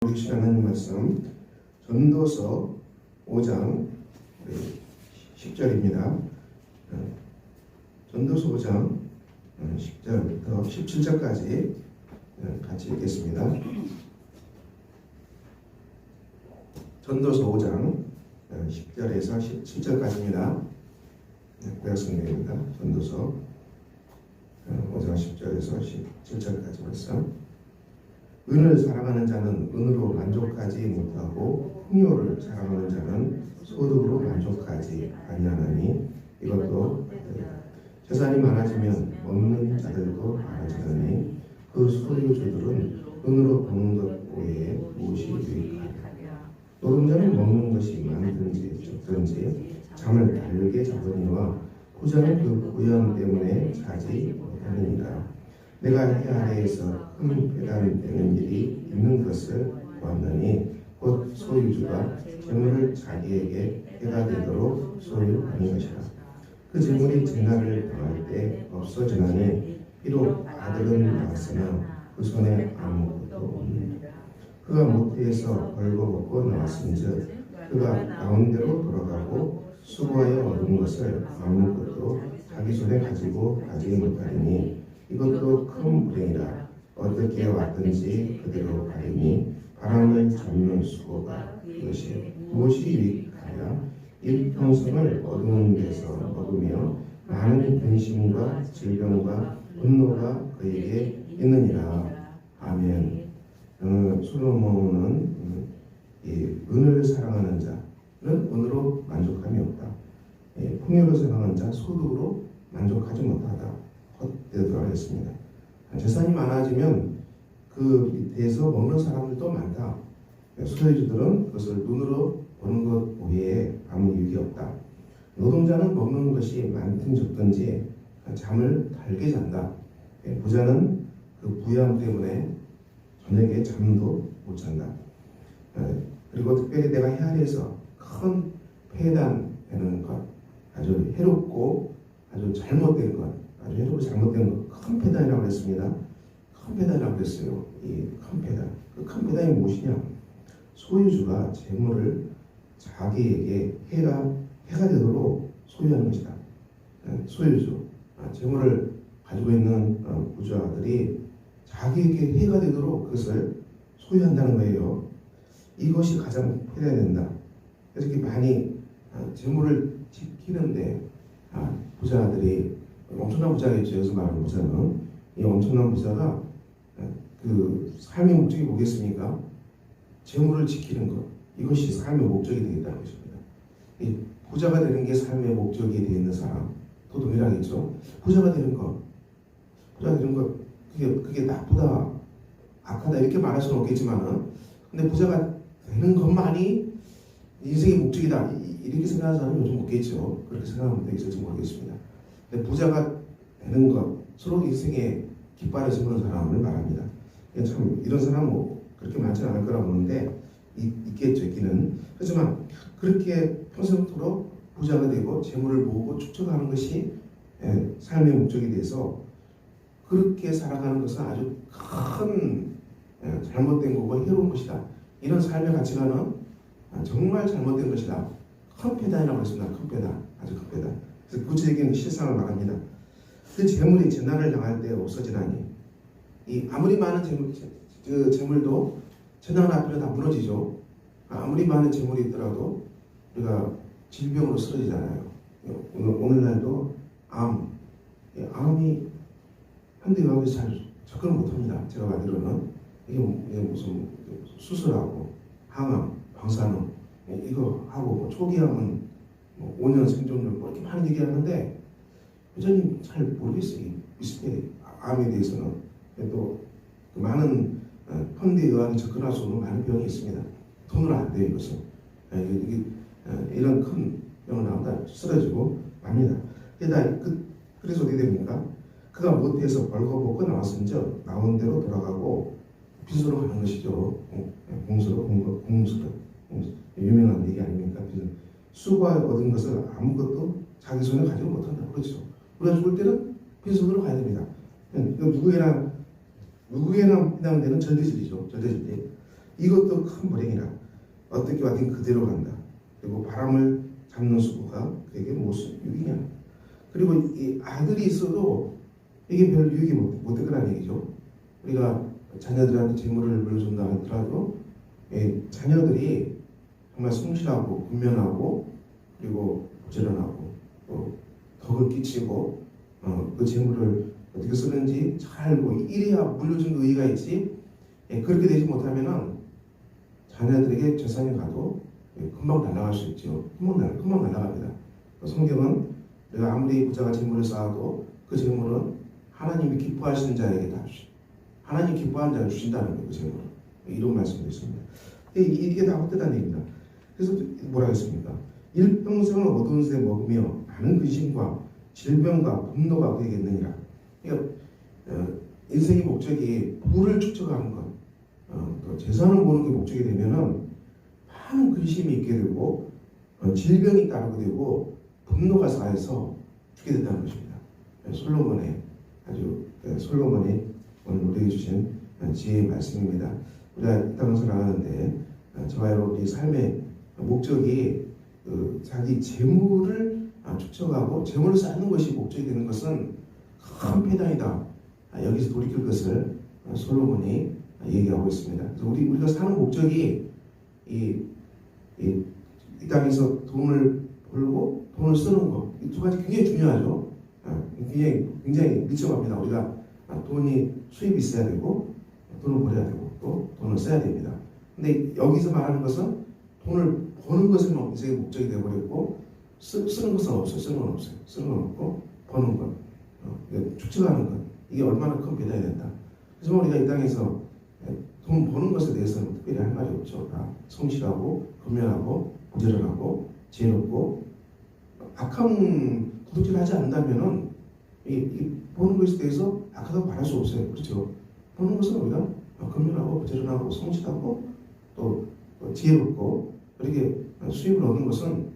주신 하나님 말씀 전도서 5장 10절입니다. 전도서 5장 10절부터 17절까지 같이 읽겠습니다. 전도서 5장 10절에서 17절까지입니다. 구약성경입니다. 전도서 5장 10절에서 17절까지 말씀. 은을 사랑하는 자는 은으로 만족하지 못하고 풍요를 사랑하는 자는 소득으로 만족하지 아니하나니 이것도 재산이 많아지면 먹는 자들도 많아지더니 그 소유주들은 은으로 버는 것 외에 무엇이 유익하랴. 노동자는 먹는 것이 많든지 적든지 잠을 달게 자더니와 부자는 그 부연 때문에 자지 못하느니라. 내가 해 아래에서 큰 배달되는 일이 있는 것을 보았느니 곧 소유주가 재물을 자기에게 해가 되도록 소유하는 것이라. 그 재물이 진날을 당할 때 없어지나니 비록 아들은 나왔으나 그 손에 아무것도 없느니라. 그가 모태에서 벌거벗고 나왔은즉 그가 나온 대로 돌아가고 수고하여 얻은 것을 아무것도 자기 손에 가지고 가지 못하리니 이것도 큰 불행이라. 어떻게 왔든지 그대로 가리니 바람을 잡는 수고가 그것이 무엇이 유익하랴. 일평생을 어두운 데서 먹으며 많은 근심과 질병과 분노가 그에게 있느니라. 아멘. 솔로몬은 이 은을 사랑하는 자는 은으로 만족함이 없다. 풍요를 사랑하는 자 소득으로 만족하지 못하다. 헛되도록 했습니다. 재산이 많아지면 그 밑에서 먹는 사람들도 많다. 소유주들은 그것을 눈으로 보는 것 외에 아무 유익이 없다. 노동자는 먹는 것이 많든 적든지 잠을 달게 잔다. 부자는 그 부양 때문에 저녁에 잠도 못 잔다. 그리고 특별히 내가 해 아래에서 큰 폐단되는 것, 아주 해롭고 아주 잘못된 것, 아주 해롭고 잘못된 것, 큰 폐단이라고 했습니다. 큰 폐단이라고 했어요. 이 큰 폐단. 그 큰 폐단이 무엇이냐? 소유주가 재물을 자기에게 해가 되도록 소유하는 것이다. 소유주, 재물을 가지고 있는 부자들이 자기에게 해가 되도록 그것을 소유한다는 거예요. 이것이 가장 폐단된다. 그래서 이렇게 많이 재물을 지키는데 부자들이 엄청난 부자겠죠. 여기서 말하는 부자는 이 엄청난 부자가 그 삶의 목적이 뭐겠습니까? 재물을 지키는 것, 이것이 삶의 목적이 되겠다는 것입니다. 이 부자가 되는 게 삶의 목적이 되어 있는 사람도 동일하겠죠. 부자가 되는 것, 그게 나쁘다, 악하다 이렇게 말할 수는 없겠지만은, 근데 부자가 되는 것만이 인생의 목적이다 이렇게 생각하는 사람은 요즘 없겠죠. 그렇게 생각하는 분도 있을지 모르겠습니다. 근데 부자가 되는 것, 서로 인생에 깃발을 세우는 사람을 말합니다. 참 이런 사람은 뭐 그렇게 많지는 않을 거라고 보는데 있겠죠, 있기는. 하지만 그렇게 평생토록 부자가 되고 재물을 모으고 축적하는 것이 삶의 목적이 돼서 그렇게 살아가는 것은 아주 큰 잘못된 거고 해로운 것이다. 이런 삶의 가치관은 정말 잘못된 것이다. 큰 폐단이라고 했습니다. 큰 폐단, 아주 큰 폐단. 그래서 구체적인 실상을 말합니다. 그 재물이 재난을 당할 때 없어지나니, 이 아무리 많은 재물도 재난 앞에는 다 무너지죠. 아무리 많은 재물이 있더라도 우리가 질병으로 쓰러지잖아요. 오늘날도 암이 현대의학에서 잘 접근을 못합니다. 제가 알기로는 이게 무슨 수술하고 항암, 방사능 이거 하고 초기암은 5년 생존율 이렇게 많은 얘기하는데 여전히 잘 모르겠어요. 비슷해. 암에 대해서는 또 많은 현대의학이 접근할 수 없는 많은 병이 있습니다. 돈으로 안 돼요. 이것은 이런 큰 병을 나오다 쓰러지고 맙니다. 그래서 어떻게 됩니까? 그가 모태에서 벌거벗고 나왔은즉 나온 대로 돌아가고 빚으로 가는 것이죠. 공수로 유명한 얘기 아닙니까? 수고하여 얻은 것을 아무것도 자기 손에 가지고 못한다. 그렇죠. 우리가 죽을 때는 빈손으로 가야 됩니다. 누구에나 해당되는 절대질이죠. 절대질. 이것도 큰 불행이라. 어떻게 왔든 그대로 간다. 그리고 바람을 잡는 수고가 그에게 무슨 유익이냐. 그리고 이 아들이 있어도 이게 별 유익이 못될 거라는 얘기죠. 우리가 자녀들한테 재물을 물려준다 하더라도 자녀들이 정말 성실하고 분명하고 그리고 부지런하고 또 덕을 끼치고 그 재물을 어떻게 쓰는지 잘 알고 이래야 물려준 의의가 있지. 그렇게 되지 못하면은 자녀들에게 재산이 가도 금방 날아갈 수 있죠. 금방 날아갑니다. 성경은 내가 아무리 부자가 재물을 쌓아도 그 재물은 하나님이 기뻐하시는 자에게 다 주시. 하나님 기뻐하는 자를 주신다는 거예요. 그 재물은. 이런 말씀도 있습니다. 이게 다 헛되다는 얘기입니다. 그래서 뭐라 했습니까? 일평생을 어두운 새 먹으며 많은 근심과 질병과 분노가 그에게 있느니라. 그러니까 인생의 목적이 부를 축적하는 것, 또 재산을 모으는 게 목적이 되면은 많은 근심이 있게 되고 질병이 따르게 되고 분노가 쌓여서 죽게 된다는 것입니다. 솔로몬이 오늘 우리에게 주신 지혜의 말씀입니다. 우리가 이 땅을 살아가는데 저와 여러분의 삶의 목적이 자기 재물을 축적하고 재물을 쌓는 것이 목적이 되는 것은 큰 패단이다. 여기서 돌이킬 것을 솔로몬이 얘기하고 있습니다. 그래서 우리가 사는 목적이 이 땅에서 돈을 벌고 돈을 쓰는 것, 이 두 가지 굉장히 중요하죠. 굉장히 밀접합니다. 우리가 돈이 수입이 있어야 되고 돈을 벌어야 되고 또 돈을 써야 됩니다. 근데 여기서 말하는 것은 돈을 버는 것은 인생의 목적이 되어버렸고 쓰는 것은 없어요. 쓰는 건 없어요. 쓰는 건 없고 버는 것, 축적하는 것, 이게 얼마나 큰 배달이 된다. 그래서 우리가 이 땅에서 돈 버는 것에 대해서는 특별히 할 말이 없죠. 다 성실하고 건면하고 부지런하고 지혜롭고 악한 도둑질 하지 않는다면은 이 버는 것에 대해서 악하다고 말할 수 없어요. 그렇죠? 버는 것은 우리가 건면하고 부지런하고 성실하고 또 지혜롭고 그렇게 수입을 얻는 것은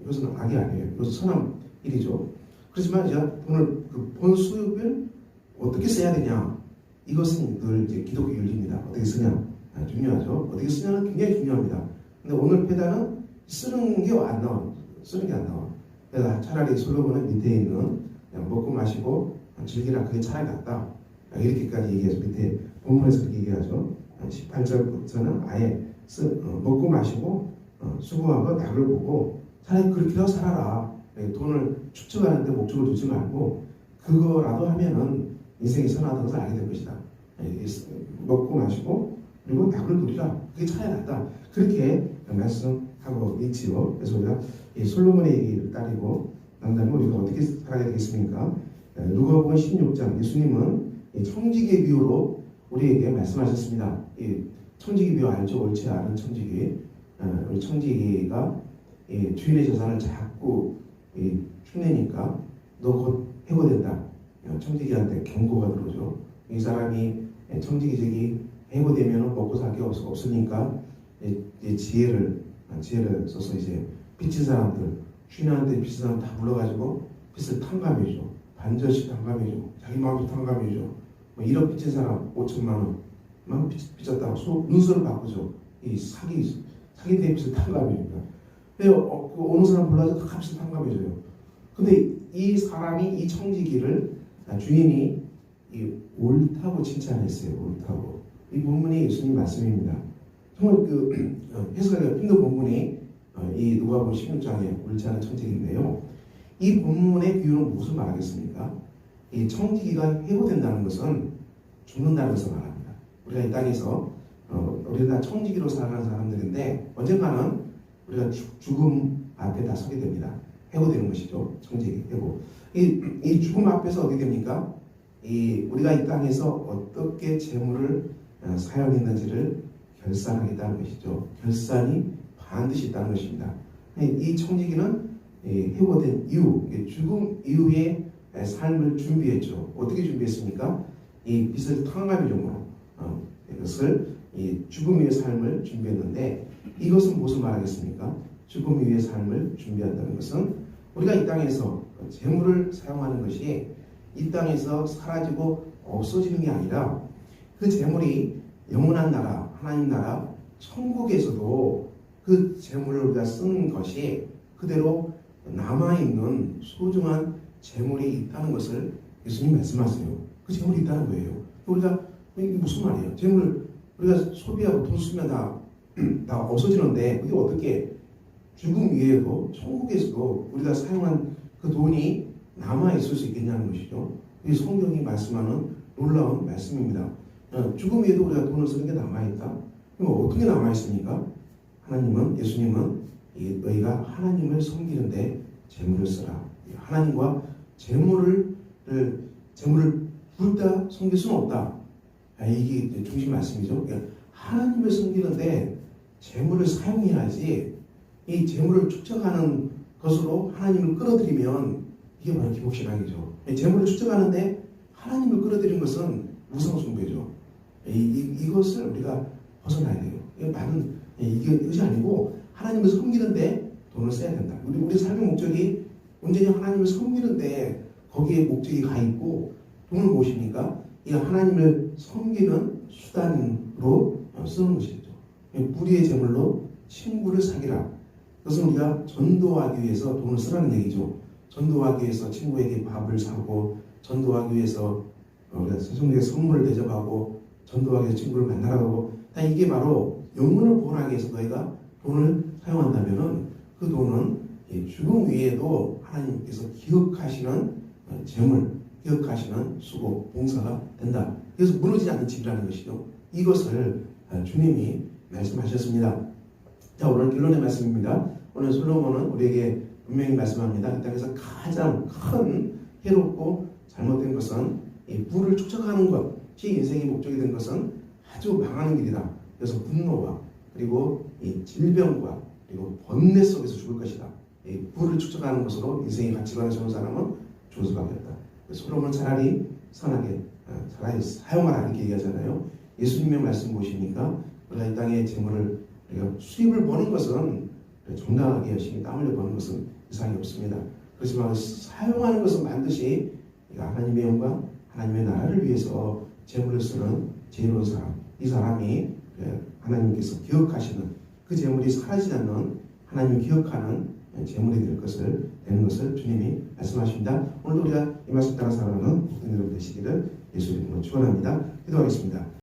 이것은 악이 아니에요. 이것은 선한 일이죠. 그렇지만 이제 돈을 번 수입을 어떻게 써야 되냐, 이것은 늘 이제 기독교 윤리입니다. 어떻게 쓰냐 중요하죠. 어떻게 쓰냐는 굉장히 중요합니다. 근데 오늘 페달은 쓰는 게 안 나와. 쓰는 게 안 나와. 그래서 차라리 솔로몬은 밑에 있는 그냥 먹고 마시고 즐기라, 그게 차라리 낫다. 이렇게까지 얘기해서 밑에 본문에서 그렇게 얘기하죠. 18절부터는 아예 먹고 마시고 수고하고 낙을 보고 차라리 그렇게라도 살아라. 돈을 축적하는데 목적을 두지 말고 그거라도 하면은 인생이 선하다는 것을 알게 될 것이다. 먹고 마시고 그리고 낙을 누리라. 그게 차라리 낫다. 그렇게 말씀하고 있지요. 그래서 우리가 이 솔로몬의 얘기를 따르고 난 다음에 우리가 어떻게 살아야 되겠습니까? 누가복음 16장 예수님은 청지기의 비유로 우리에게 말씀하셨습니다. 이 청지기 비유 알죠? 옳지 않은 청지기. 우리 청지기가 주인의 재산을 자꾸 흉내니까 너 곧 해고된다. 청지기한테 경고가 들어오죠. 이 사람이 청지기직이 해고되면 먹고 살 게 없으니까 지혜를 써서 이제 빚진 사람들, 주인한테 빚진 사람 다 불러가지고 빚을 탕감해줘. 반절씩 탕감해줘. 자기 마음도 탕감해줘. 1억 빚진 사람 5천만 원만 빚졌다고 눈썹을 바꾸죠. 이 사기된 빚을 탕감해줍니다. 어느 사람 불러서 다 값을 탕감해줘요. 근데 이 사람이 이 청지기를 주인이 옳다고 칭찬했어요. 옳다고. 이 본문이 예수님 말씀입니다. 정말 해석하기가 힘든 본문이 이 누가복음 16장에 옳지 않은 청지기인데요. 이 본문의 비유는 무엇을 말하겠습니까? 이 청지기가 해고된다는 것은 죽는다는 것을 말합니다. 우리가 이 땅에서 우리가 청지기로 살아가는 사람들인데 언젠가는 우리가 죽음 앞에 다 서게 됩니다. 해고되는 것이죠. 청지기 해고. 이 죽음 앞에서 어떻게 됩니까? 우리가 이 땅에서 어떻게 재물을 사용했는지를 결산하겠다는 것이죠. 결산이 반드시 있다는 것입니다. 이 청지기는 해고된 이후, 죽음 이후의 삶을 준비했죠. 어떻게 준비했습니까? 이 빚을 탕감의 종으로 이것을 죽음 이후의 삶을 준비했는데 이것은 무엇을 말하겠습니까? 죽음 이후의 삶을 준비한다는 것은 우리가 이 땅에서 재물을 사용하는 것이 이 땅에서 사라지고 없어지는 게 아니라 그 재물이 영원한 나라, 하나님 나라, 천국에서도 그 재물을 우리가 쓴 것이 그대로 남아있는 소중한 재물이 있다는 것을 예수님 말씀하세요. 그 재물이 있다는 거예요. 우리가 이게 무슨 말이에요? 재물 우리가 소비하고 돈 쓰면 다 없어지는데 그게 어떻게 죽음 위에도 천국에서도 우리가 사용한 그 돈이 남아있을 수 있겠냐는 것이죠. 이 성경이 말씀하는 놀라운 말씀입니다. 죽음 위에도 우리가 돈을 쓰는 게 남아있다? 그럼 어떻게 남아있습니까? 하나님은, 예수님은 너희가 하나님을 섬기는데 재물을 쓰라. 하나님과 재물을 둘 다 섬길 수는 없다. 이게 중심 말씀이죠. 하나님을 섬기는데 재물을 사용해야지 이 재물을 축적하는 것으로 하나님을 끌어들이면 이게 바로 기복신앙이죠. 재물을 축적하는데 하나님을 끌어들이는 것은 우상숭배죠. 이것을 우리가 벗어나야 돼요. 이것이 아니고 하나님을 섬기는데 돈을 써야 된다. 우리 삶의 목적이 온전히 하나님을 섬기는데 거기에 목적이 가 있고 돈을 무엇입니까? 이 하나님을 섬기는 수단으로 쓰는 것이죠. 불의의 제물로 친구를 사귀라. 그것은 우리가 전도하기 위해서 돈을 쓰라는 얘기죠. 전도하기 위해서 친구에게 밥을 사고, 전도하기 위해서 우리가 스승에게 선물을 대접하고, 전도하기 위해서 친구를 만나라고 하고, 이게 바로 영혼을 구원하기 위해서 너희가 돈을 사용한다면은 그 돈은 죽음 위에도 하나님께서 기억하시는 재물, 기억하시는 수고, 봉사가 된다. 그래서 무너지지 않는 집이라는 것이죠. 이것을 주님이 말씀하셨습니다. 자, 오늘 결론의 말씀입니다. 오늘 솔로몬은 우리에게 분명히 말씀합니다. 이 땅에서 가장 큰 해롭고 잘못된 것은 이 부를 축적하는 것이 인생의 목적이 된 것은 아주 망하는 길이다. 그래서 분노와 그리고 이 질병과 그리고 번뇌 속에서 죽을 것이다. 이 부를 축적하는 것으로 인생의 가치관을 세운 사람은 죽을 수밖에 없다. 솔로몬은 차라리 선하게 차라리 사용하라 이렇게 얘기하잖아요. 예수님의 말씀 보시니까 우리가 이 땅의 재물을 우리가 수입을 버는 것은 정당하게 열심히 땀 흘려 버는 것은 이상이 없습니다. 그렇지만 사용하는 것은 반드시 하나님의 영광, 하나님의 나라를 위해서 재물을 쓰는 지혜로운 사람, 이 사람이 하나님께서 기억하시는 그 재물이 사라지지 않는 하나님을 기억하는 재물이 되는 것을 주님이 말씀하십니다. 오늘도 우리가 이 말씀 따라 살아가는 복된 여러분 되시기를 예수 이름으로 축원합니다. 기도하겠습니다.